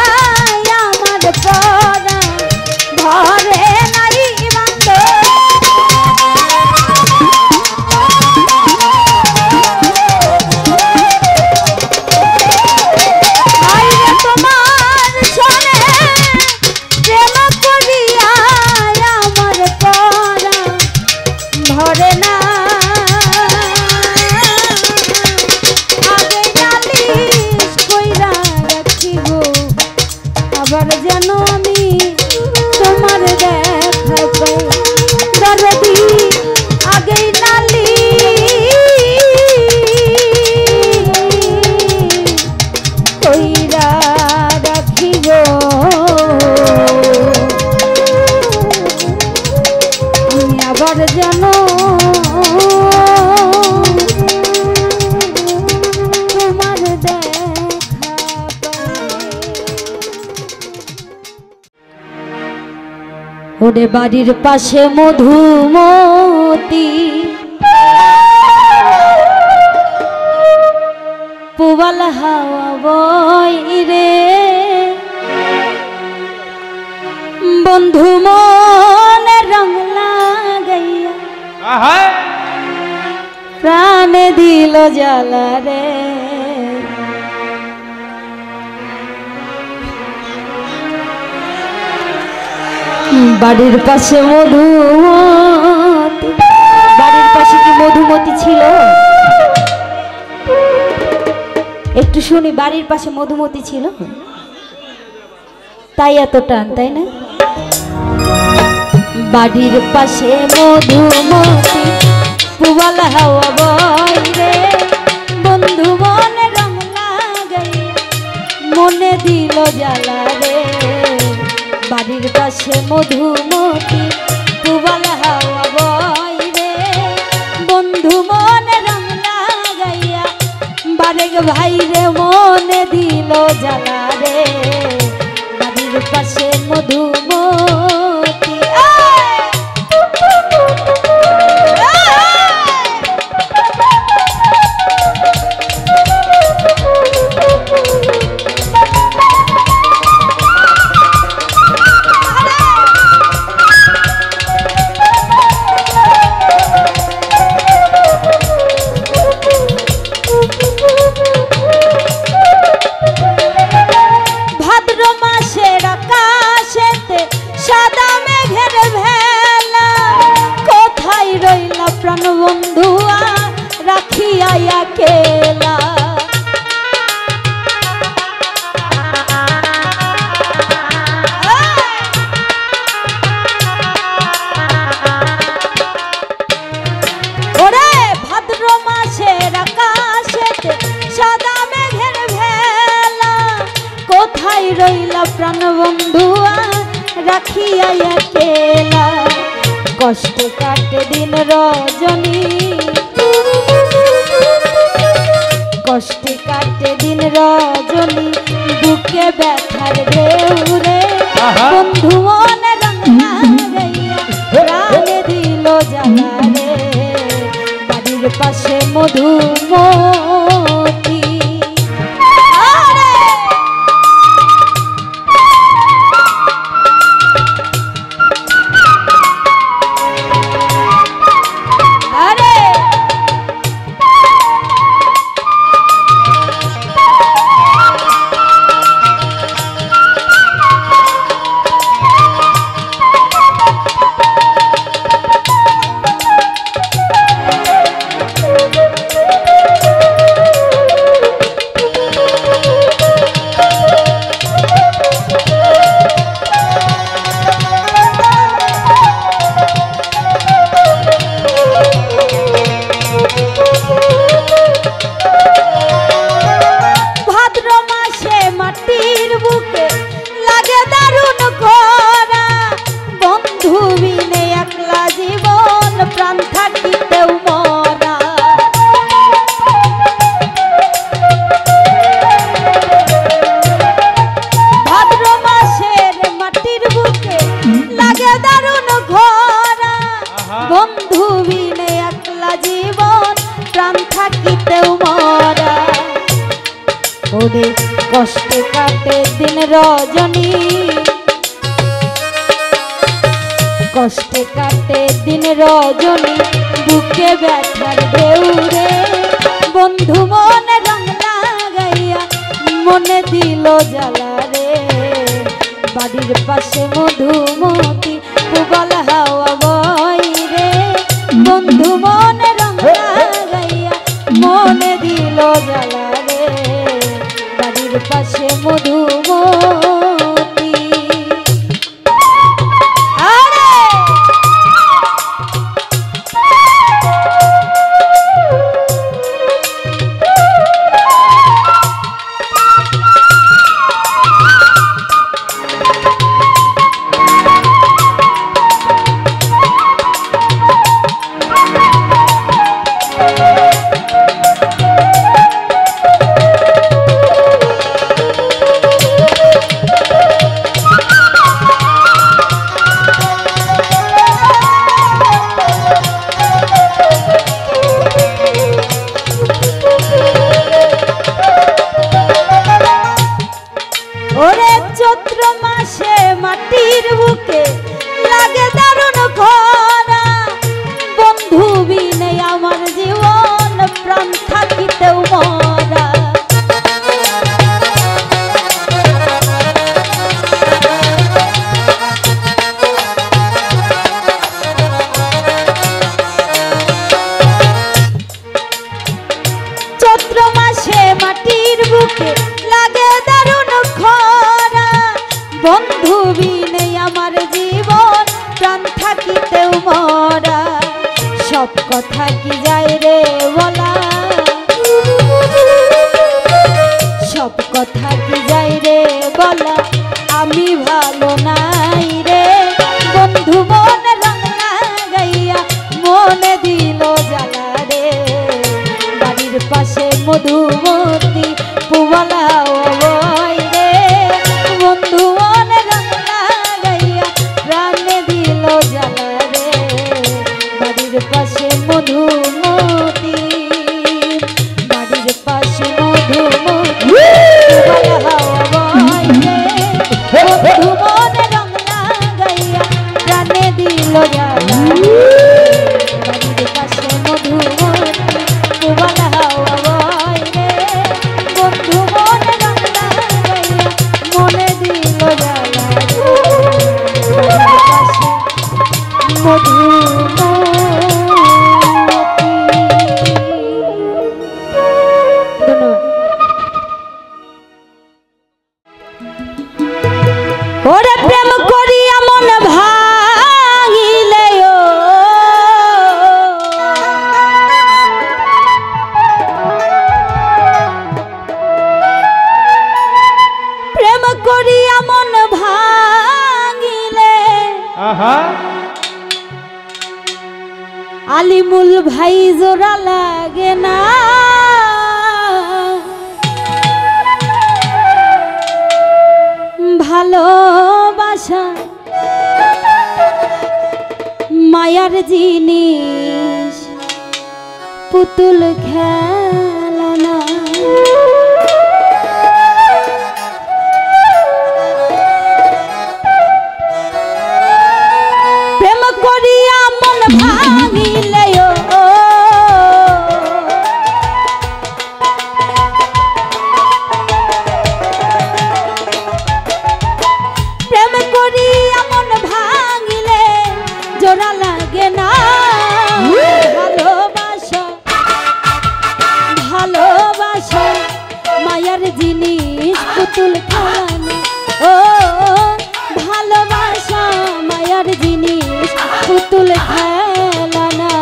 S1: ওরে বাড়ির পাশে মধুমতি পুবাল হাওয়া বয় রে বন্ধু মনে রং লাগাইয়া
S3: আহা
S1: প্রাণে দিল জ্বালা রে বাড়ির পাশে মধুমতি বাড়ির পাশে কি মধুমতি ছিল একটু শুনি বাড়ির পাশে মধুমতি ছিল তাই এত টান তাই না বাড়ির পাশে মধুমতি পুবাল হাওয়া বয় রে বন্ধু মনে রং লাগাইয়া মনে দিল জ্বালা রে বাড়ির পাশে মধুমতি পুবাল হাওয়া বয় রে বন্ধু মনে রং লাগাইয়া বারেক ভাই রে মনে দিল জ্বালা রে বাড়ির পাশে মধুমতি বন্ধুয়া রাখিয়া কেলা ওরে ভাদ্র মাসের আকাশেতে সাদা মেঘের ভেলা কোথায় রইলা প্রাণ বন্ধুয়া রাখিয়া কেলা কষ্ট কাটে দিন রজনী কষ্টে কাটে দিন রজনী বুকে ব্যথার ঢেউ রে বন্ধু মনে রং লাগাইয়া প্রাণে দিল জ্বালা রে বাড়ির পাশে মধুমতি বন্ধু বিনে একলা জীবন প্রাণ থাকিতেও মরা ওরে কষ্টে কাটে দিন রজনী কষ্টে কাটে দিন রজনী বুকে ব্যথার ঢেউ রে বন্ধু মনে রং লাগাইয়া মনে দিল জ্বালা রে বাড়ির পাশে মধুমতি পুবাল হাওয়া বয় রে বন্ধু মনে রং লাগাইয়া মনে দিল জ্বালা রে বাড়ির পাশে মধুমতি চৈত্র মাসে মাটির বুকে লাগে দারুণ খরা, বন্ধু বিনে আমার জীবন প্রাণ থাকিতেও মরা। চৈত্র মাসে মাটির বুকে লাগে দারুণ খরা, বন্ধু বিনে আমার জীবন প্রাণ থাকিতেও মরা। সব কথা কি যায় রে বলা, সব কথা কি যায় রে বলা, আমি ভালো নাই রে বন্ধু মনে রং লাগাইয়া মনে দিল জ্বালা রে। বাড়ির পাশে মধুমতি পুবালা ওই রে, বন্ধু মনে রং লাগাইয়া প্রাণে দিল জ্বালা রে। বাড়ির পাশে মধুমতি, বাড়ির পাশে মধুমতি পুবালা ওই রে, বন্ধু মনে রং লাগাইয়া প্রাণে দিল জ্বালা রে। বাড়ির পাশে মধুমতি পুবালা ওই রে, বন্ধু মনে রং লাগাইয়া মনে দিল জ্বালা রে। বাড়ির পাশে মধুমতি। ধন্যবাদ। ওরে প্রেম করিয়া মন ভাঙিলে ও, প্রেম করিয়া মন ভাঙিলে
S3: আহা
S1: আলিমুল ভাই জোড়া লাগে না। ভালোবাসা মায়ার জিনিস, পুতুল খেলনা। প্রেম করিয়া মন ভাঙিলে ও, প্রেম করিয়া মন ভাঙিলে জোড়া লাগে না। ভালোবাসা ভালোবাসা মায়ার জিনিস, পুতুল খেলানো। ও ভালোবাসা মায়ার জিনিস, পুতুল খেলানা।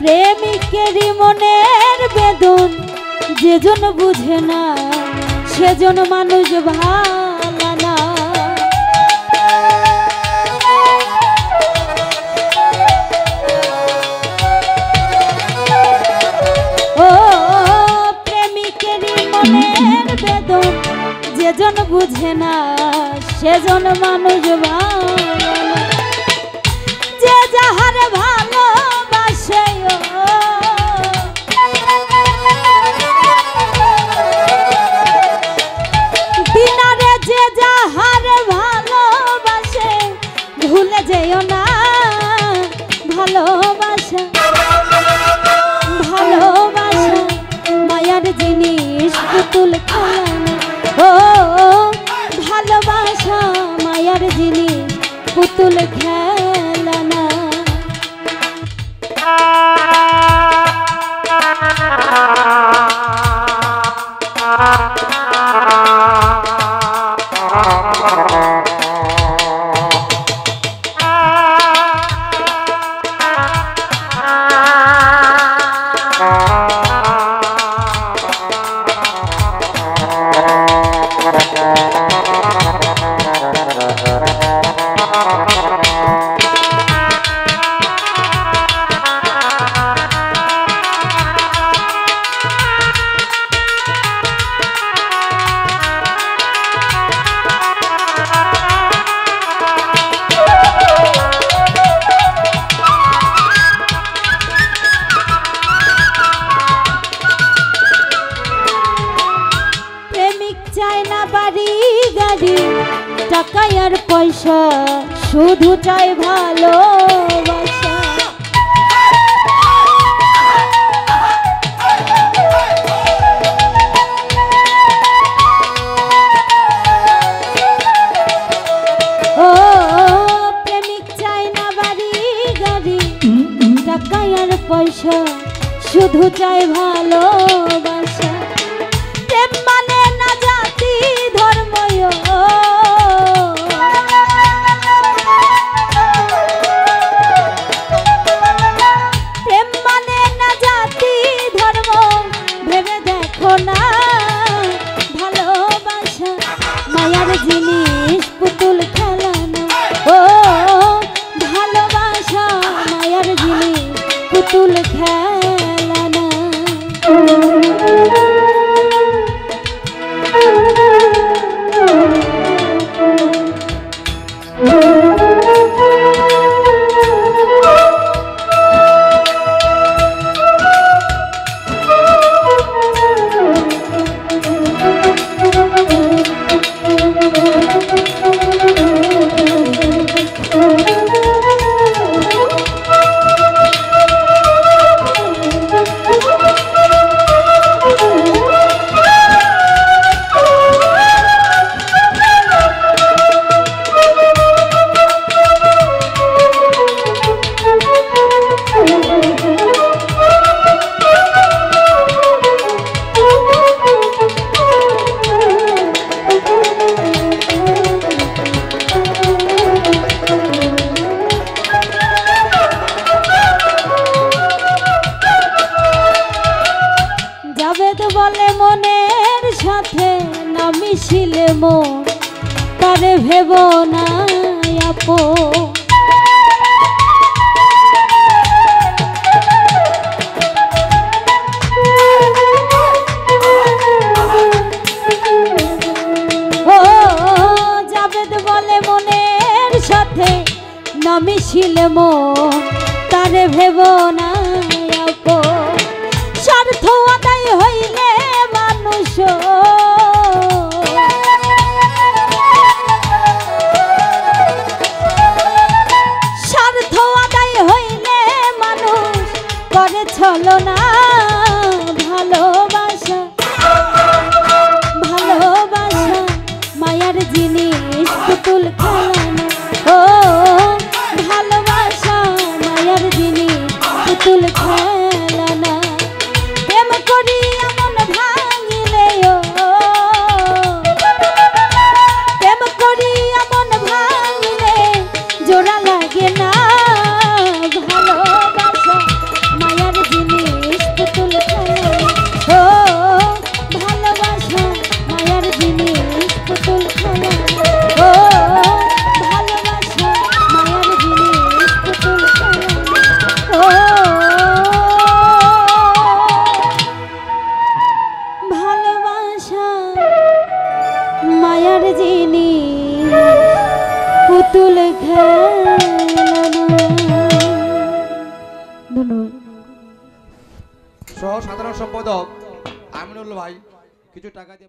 S1: প্রেমিকেরই মনের বেদন যেজন বুঝে না, সেজন মানুষ ভালো না। ও প্রেমিকেরই মনের বেদন যেজন বুঝে না, সেজন মানুষ ভালো না। যে যাহার ভালোবাসে দিনারে, যে যাহার ভালোবাসে ভুলে যেও না। ভালোবাসা ভালোবাসা মায়ার জিনিস, পুতুল খেলানো। ও ভালোবাসা মায়ার জিনিস, পুতুল খেলানা। টাকা আর পয়সা শুধু চাই ভালোবাসা। ও প্রেমিক চাই না বাড়ি গাড়ি, টাকা আর পয়সা শুধু চাই ভালোবাসা। প্রেম মানে না জাতি ধর্ম, প্রেম মানে না জাতি ধর্ম, ভেবে দেখো না ভালোবাসা মায়ার জিনিস পুতুল খেলানো। ও ভালোবাসা মায়ার জিনিস পুতুল খেলানো। জাবেদ বলে মনের সাথে না মিশিলে মন তারে ভেব না আপন। ও জাবেদ বলে মনের সাথে না মিশিলে মন তারে ভেব না আপন। স্বার্থ আদায় হইলে মানুষ স্বার্থ আদায় হইলে মানুষ করে ছলনা। ভালোবাসা ভালোবাসা মায়ার জিনিস পুতুল খেলানো। ও ভালোবাসা মায়ার জিনিস পুতুল খেলানো। প্রেম করিয়া মন ভাঙিলে, প্রেম করিয়া মন ভাঙিলে জোড়া লাগে না। ভালোবাসা মায়ার জিনিস পুতুল খেলানো। ও ভালোবাসা মায়ার জিনিস পুতুল খেলানো। ও ভালোবাসা মায়ার জিনিস পুতুল খেলানো। ও ভালোবাসা মায়ার জিনিস পুতুল খেলানো। ধন্যবাদ।
S2: সহ সাধারণ সম্পাদক আমিনুল ভাই কিছু টাকা দিয়ে